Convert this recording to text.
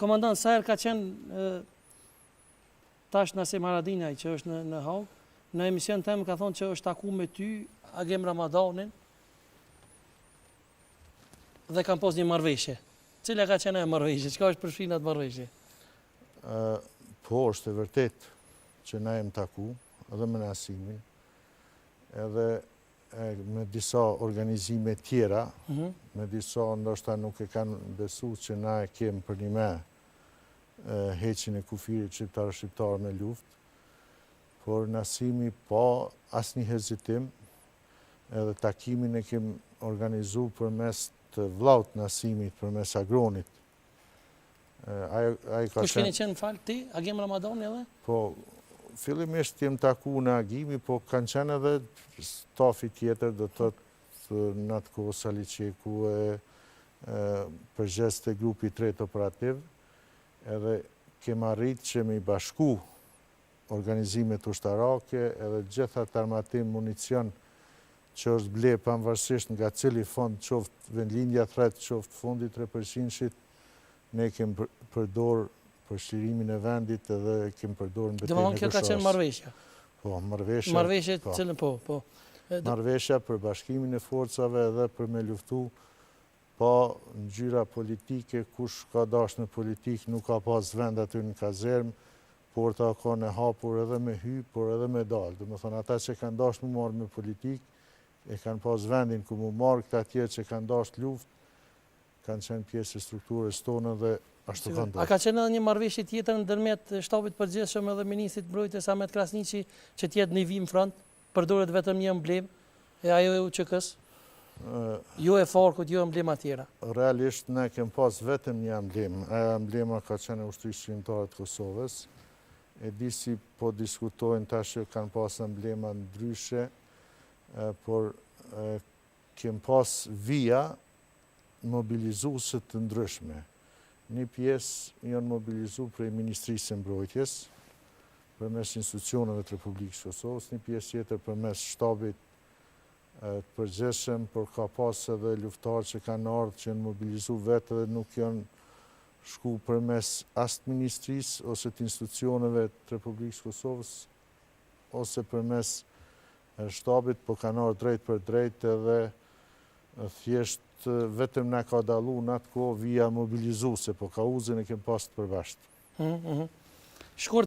Komandant, sa herë ka qenë tash Nasim Haradinaj që është në Hagë, në emision temë ka thonë që është taku me ty Agim Ramadanin dhe kam pos një marrëveshje. Cila ka qenë e marrëveshje? Çka është përfshirë atë marrëveshje? Po, është e vërtet që na jem taku edhe me Nasimin, edhe me disa organizime tjera, me disa ndoshta nuk e kanë besu që na e kemë për një me heqin e kufirit shqiptar me luft, por Nasimi pa asnjë hezitim, edhe takimin e kem organizu përmes të vllaut Nasimit, përmes Agronit. Kush keni qenë falë ti, Agim Ramadani edhe? Po, fillimisht jem taku në Agimi, po kanë qenë edhe stafi tjetër, do të thotë në atë kohë Sali Qeku përgjes të grupi 3 operativ, edhe kem arrit që me i bashku organizimet ushtarake edhe gjitha të armatim municion që është ble pavarësisht nga cili fond, qoftë vendlindja thret, qoftë fondi 3%-shit, ne kem përdor për shlirimin e vendit edhe kem përdor në betejën e Këshas. Kjo ka qenë marrëveshja. Po, marrëveshja. Marrëveshje cilën po. Marrëveshja për bashkimin e forcave edhe për me luftu pa ngjyra politike, kush ka dash në politik nuk ka pas vend aty në kazerm, porta ka në hapur edhe me hy, por edhe me dal. Do të thonë ata që kanë dash më marrë me politik, e kanë pas vendin ku më marrë, këta tjerë që kanë dash luft, kanë qenë pjesë e strukturës tonë dhe ashtu kanë dash. A ka qenë edhe një marrëveshje tjetër ndërmjet shtabit përgjithshëm edhe ministrit mbrojtjes Ahmet Krasniqi që t'jetë në vim front, përdoret vetëm një emblem e ajo e UÇK-s? Jo e Farkut, jo emblema tjera. Realisht ne kem pas vetëm një emblem. Ajo emblema ka qenë ushtrisë shqiptare të Kosovës. E di si po diskutojnë tash që kanë pas emblema ndryshe, por kem pas vija mobilizuese të ndryshme. Një pjesë janë mobilizu prej Ministrisë së Mbrojtjes, përmes institucioneve të Republikës Kosovës, një pjesë tjetër përmes shtabit të përgjithshëm, por ka pas edhe luftarë që kanë ardhur që janë mobilizu vetë dhe nuk janë shku përmes as të ministrisë ose të institucioneve të Republikës Kosovës ose përmes shtabit, po kanë ardhur drejt për drejt edhe thjesht vetëm na ka dallu në atë kohë vija mobilizuese, po kauzën e kem pas të përveshtë. Shkurt